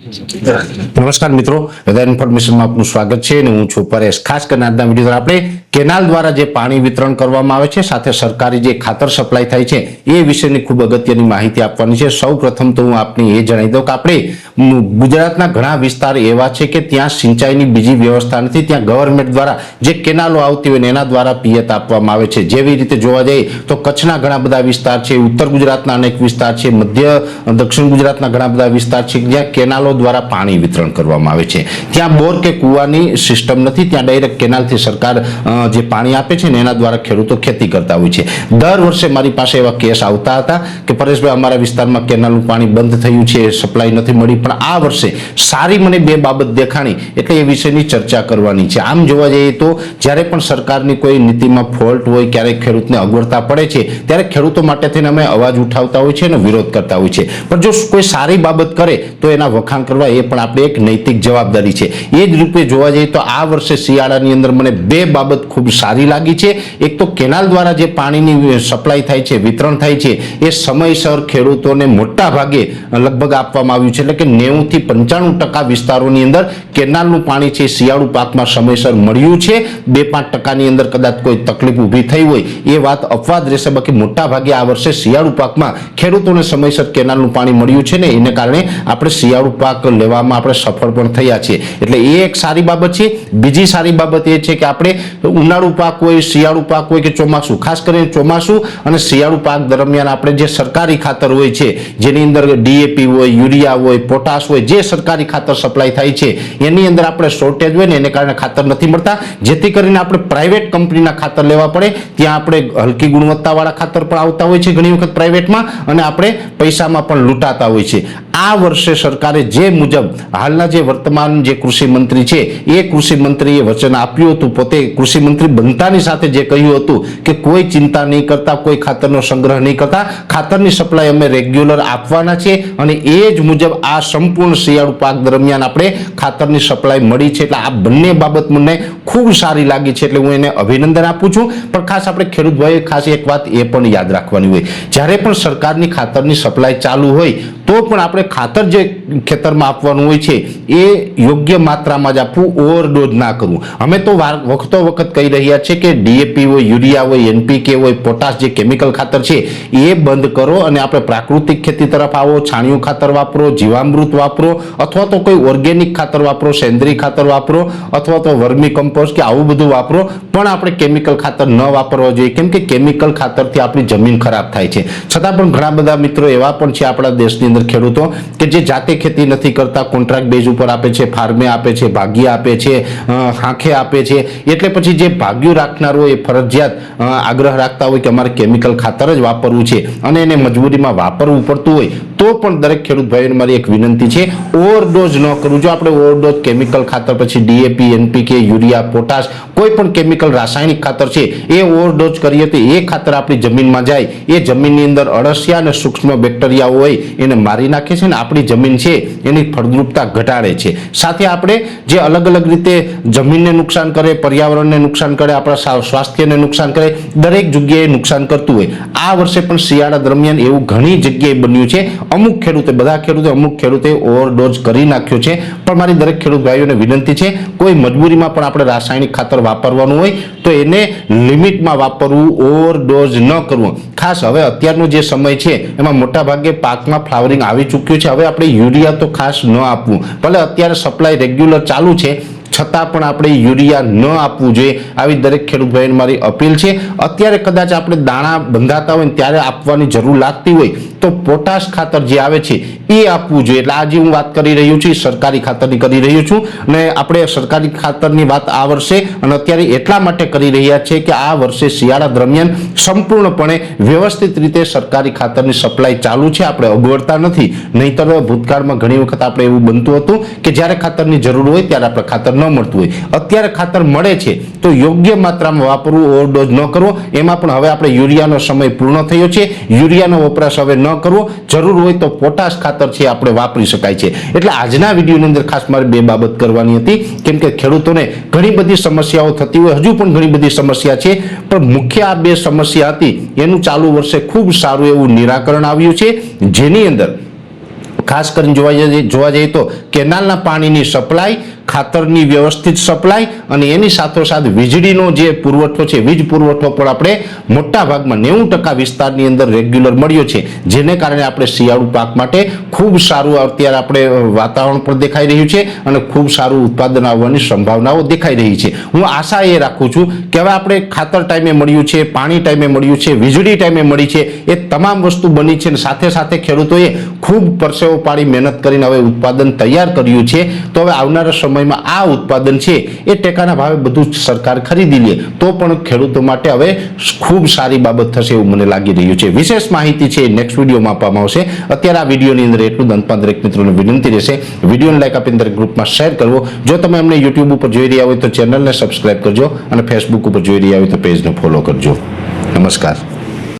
નમસ્કાર મિત્રો, વેધર ઇન્ફોર્મેશનમાં આપનું સ્વાગત છે અને હું છું પરેશ। ખાસ કરીને આજના વિડીયો આપણે કેનાલ દ્વારા જે પાણી વિતરણ કરવામાં આવે છે સાથે સરકારી જે ખાતર સપ્લાય થાય છે એ વિશેની ખૂબ અગત્યની માહિતી આપવાની છે। સૌ પ્રથમ તો હું આપને એ જણાવી દઉં કે આપણે ગુજરાતના ઘણા વિસ્તાર એવા છે કે ત્યાં સિંચાઈની બીજી વ્યવસ્થા નથી, ત્યાં ગવર્મેન્ટ દ્વારા જે કેનાલો આવતી હોય એના દ્વારા પિયત આપવામાં આવે છે। જેવી રીતે જોવા જઈએ તો કચ્છના ઘણા બધા વિસ્તાર છે, ઉત્તર ગુજરાતના અનેક વિસ્તાર છે, મધ્ય દક્ષિણ ગુજરાતના ઘણા બધા વિસ્તાર છે જ્યાં કેનાલો દ્વારા પાણી વિતરણ કરવામાં આવે છે। ત્યાં બોર કે કૂવાની સિસ્ટમ નથી, ત્યાં ડાયરેક્ટ કેનાલથી સરકાર જે પાણી આપે છે ને એના દ્વારા ખેડૂતો ખેતી કરતા હોય છે। દર વર્ષે મારી પાસે એવા કેસ આવતા હતા કે પરેશભાઈ અમારા વિસ્તારમાં કેનાલનું પાણી બંધ થયું છે, સપ્લાય નથી મળી, પણ આ વર્ષે સારી મને બે બાબત દેખાણી એટલે એ વિશેની ચર્ચા કરવાની છે। આમ જોવા જઈએ તો જ્યારે પણ સરકારની કોઈ નીતિમાં ફોલ્ટ હોય, ક્યારેક ખેડૂતને અગવડતા પડે છે ત્યારે ખેડૂતો માટે થઈને અમે અવાજ ઉઠાવતા હોય છે અને વિરોધ કરતા હોય છે, પણ જો કોઈ સારી બાબત કરે તો એના વખાણ કરવા એ પણ આપણે એક નૈતિક જવાબદારી છે। એ જ રૂપે જોવા જઈએ તો આ વર્ષે શિયાળાની અંદર મને બે બાબત ખૂબ સારી લાગી છે। એક તો કેનાલ દ્વારા જે પાણીની સપ્લાય થાય છે, વિતરણ થાય છે, એ સમયસર ખેડૂતોને મોટા ભાગે લગભગ આપવામાં આવ્યું છે, એટલે કે 90 થી 95% વિસ્તારોની અંદર કેનાલનું પાણી છે શિયાળુ પાકમાં સમયસર મળ્યું છે। 2-5% અંદર કદાચ કોઈ તકલીફ ઊભી થઈ હોય એ વાત અપવાદ રહેશે, બાકી મોટા ભાગે આ વર્ષે શિયાળુ પાકમાં ખેડૂતોને સમયસર કેનાલનું પાણી મળ્યું છે ને એને કારણે આપણે શિયાળુ પાક લેવામાં આપણે સફળ પણ થયા છીએ, એટલે એ એક સારી બાબત છે। બીજી સારી બાબત એ છે કે આપણે ઉનાળુ પાક હોય, શિયાળુ પાક હોય કે ચોમાસું, ખાસ કરીને ચોમાસું અને શિયાળુ પાક દરમિયાન આપણે જે સરકારી ખાતર હોય છે જેની અંદર ડીએપી હોય, યુરિયા હોય, પોટાશ હોય, જે સરકારી ખાતર સપ્લાય થાય છે એની અંદર આપણે શોર્ટેજ હોય ને એને કારણે ખાતર નથી મળતા, જેથી કરીને આપણે પ્રાઇવેટ કંપનીના ખાતર લેવા પડે। ત્યાં આપણે હલકી ગુણવત્તાવાળા ખાતર પણ આવતા હોય છે ઘણી વખત પ્રાઇવેટમાં, અને આપણે પૈસામાં પણ લૂંટાતા હોય છે। આ વર્ષે સરકારે જે મુજબ હાલના જે વર્તમાન જે કૃષિ મંત્રી છે એ કૃષિ મંત્રીએ વચન આપ્યું હતું, પોતે કૃષિ મંત્રી બનતાની સાથે જે કહ્યું હતું કે કોઈ ચિંતા નહીં કરતા, કોઈ ખાતરનો સંગ્રહ નહીં કરતા, ખાતરની સપ્લાય અમે રેગ્યુલર આપવાના છે, અને એ જ મુજબ આ સંપૂર્ણ શિયાળુ પાક દરમિયાન આપણે ખાતરની સપ્લાય મળી છે। એટલે આ બંને બાબત મને ખૂબ સારી લાગી છે, એટલે હું એને અભિનંદન આપું છું। પણ ખાસ આપણે ખેડૂત ભાઈઓ ખાસ એક વાત એ પણ યાદ રાખવાની હોય, જ્યારે પણ સરકારની ખાતરની સપ્લાય ચાલુ હોય તો પણ આપણે ખાતર જે ખેતરમાં આપવાનું હોય છે એ યોગ્ય માત્રામાં જ આપવું, ઓવરડોઝ ના કરવું। અમે તો વખતો વખત કહી રહ્યા છે કે ડીએપી હોય, યુરિયા હોય, એનપીકે હોય, પોટાશ જે કેમિકલ ખાતર છે એ બંધ કરો અને આપણે પ્રાકૃતિક ખેતી તરફ આવો। છાણિયું ખાતર વાપરો, જીવામૃત વાપરો, અથવા તો કોઈ ઓર્ગેનિક ખાતર વાપરો, સેન્દ્રીય ખાતર વાપરો, અથવા તો વર્મી કમ્પોસ્ટ કે આવું બધું વાપરો, પણ આપણે કેમિકલ ખાતર ન વાપરવા જોઈએ, કેમ કે કેમિકલ ખાતરથી આપણી જમીન ખરાબ થાય છે। છતાં પણ ઘણા બધા મિત્રો એવા પણ છે આપણા દેશની અંદર ખેડૂતો કે જે જાતે ખેતી નથી કરતા, કોન્ટ્રાક્ટ બેઝ ઉપર આપે છે, ફાર્મે આપે છે, ભાગ્ય આપે છે, હાંખે આપે છે, એટલે પછી જે ભાગ્યું રાખનાર હોય એ ફરજિયાત આગ્રહ રાખતા હોય કે અમારે કેમિકલ ખાતર જ વાપરવું છે અને એને મજબૂરીમાં વાપરવું પડતું હોય તો પણ દરેક ખેડૂત ભાઈઓને મારી એક વિનંતી છે, ઓવરડોઝ ન કરવું। જો આપણે ઓવરડોઝ કેમિકલ ખાતર પછી ડીએપી, એનપીકે, યુરિયા, પોટાશ, કોઈ પણ કેમિકલ રાસાયણિક ખાતર છે એ ઓવરડોઝ કરીએ તો એ ખાતર આપણી જમીનમાં જાય, એ જમીનની અંદર અળસિયા અને સૂક્ષ્મ બેક્ટેરિયાઓ હોય એને મારી નાખે છે ને આપણી જમીન છે એની ફળદ્રુપતા ઘટાડે છે। સાથે આપણે જે અલગ અલગ રીતે જમીનને નુકસાન કરે, પર્યાવરણને નુકસાન કરે, આપણા સ્વાસ્થ્યને નુકસાન કરે, દરેક જગ્યાએ નુકસાન કરતું હોય। આ વર્ષે પણ શિયાળા દરમિયાન એવું ઘણી જગ્યાએ બન્યું છે, અમુક ખેડૂતે, બધા ખેડૂતે, અમુક ખેડૂતે ઓવરડોઝ કરી નાખ્યો છે। પણ મારી દરેક ખેડૂત ભાઈઓને વિનંતી છે, કોઈ મજબૂરીમાં પણ આપણે રાસાયણિક ખાતર વાપરવાનું હોય તો એને લિમિટમાં વાપરવું, ઓવરડોઝ ન કરવું। ખાસ હવે અત્યારનો જે સમય છે એમાં મોટા ભાગે પાકમાં ફ્લાવરિંગ આવી ચૂક્યું છે, હવે આપણે યુરિયા તો ખાસ ન આપવું, ભલે અત્યારે સપ્લાય રેગ્યુલર ચાલુ છે છતાં પણ આપણે યુરિયા ન આપવું જોઈએ, આવી દરેક ખેડૂત ભાઈને મારી અપીલ છે। અત્યારે કદાચ આપણે દાણા બંધાતા હોય ત્યારે આપવાની જરૂર લાગતી હોય તો પોટાશ ખાતર જે આવે છે એ આપવું જોઈએ। એટલે આજે હું વાત કરી રહ્યો છું સરકારી ખાતરની કરી રહ્યો છું, અને આપણે સરકારી ખાતરની વાત આ વર્ષે અને અત્યારે એટલા માટે કરી રહ્યા છે કે આ વર્ષે શિયાળા દરમિયાન સંપૂર્ણપણે વ્યવસ્થિત રીતે સરકારી ખાતરની સપ્લાય ચાલુ છે, આપણે અગવડતા નથી। નહીંતર ભૂતકાળમાં ઘણી વખત આપણે એવું બનતું હતું કે જ્યારે ખાતરની જરૂર હોય ત્યારે આપણે ખાતર ન મળતું હોય, અત્યારે ખાતર મળે છે તો યોગ્ય માત્રામાં વાપરવું, ઓવરડોઝ ન કરવો। એમાં પણ હવે આપણે યુરિયાનો સમય પૂર્ણ થયો છે, યુરિયાનો વપરાશ હવે ન કરવો, જરૂર હોય તો પોટાશ ખાતર છે આપણે વાપરી શકાય છે। એટલે આજના વિડીયોની અંદર ખાસ મારે બે બાબત કરવાની હતી, કેમ કે ખેડૂતોને ઘણી બધી સમસ્યાઓ થતી હોય, હજુ પણ ઘણી બધી સમસ્યા છે, પણ મુખ્ય આ બે સમસ્યા હતી એનું ચાલુ વર્ષે ખૂબ સારું એવું નિરાકરણ આવ્યું છે, જેની અંદર ખાસ કરીને જોવા જઈએ તો કેનાલના પાણીની સપ્લાય, ખાતરની વ્યવસ્થિત સપ્લાય અને એની સાથોસાથ વીજળીનો જે પુરવઠો છે, વીજ પુરવઠો પણ આપણે મોટા ભાગમાં 90% વિસ્તારની અંદર રેગ્યુલર મળ્યો છે, જેને કારણે આપણે શિયાળુ પાક માટે ખૂબ સારું અત્યારે આપણે વાતાવરણ પણ દેખાઈ રહ્યું છે અને ખૂબ સારું ઉત્પાદન આવવાની સંભાવનાઓ દેખાઈ રહી છે. હું આશા એ રાખું છું કે હવે આપણે ખાતર ટાઈમે મળ્યું છે, પાણી ટાઈમે મળ્યું છે, વીજળી ટાઈમે મળી છે, એ તમામ વસ્તુ બની છે અને સાથે સાથે ખેડૂતોએ ખૂબ પરસેવો પાડી મહેનત કરીને હવે ઉત્પાદન તૈયાર કર્યું છે. તો હવે આવનારા સમયમાં આ ઉત્પાદન છે એ ટેકાના ભાવે બધું સરકાર ખરીદી લે તો પણ ખેડૂતો માટે હવે ખૂબ સારી બાબત થશે એવું મને લાગી રહ્યું છે. વિશેષ માહિતી છે નેક્સ્ટ વિડીયોમાં આપવામાં આવશે. અત્યારે આ વિડીયોની અંદર એટલું જ. અંતમાં દરેક મિત્રોને વિનંતી રહેશે વિડીયોને લાઈક આપીને દરેક ગ્રુપમાં શેર કરવો. જો તમે અમને યુટ્યુબ ઉપર જોઈ રહ્યા હોય તો ચેનલને સબસ્ક્રાઇબ કરજો અને ફેસબુક ઉપર જોઈ રહ્યા હોય તો પેજને ફોલો કરજો. નમસ્કાર.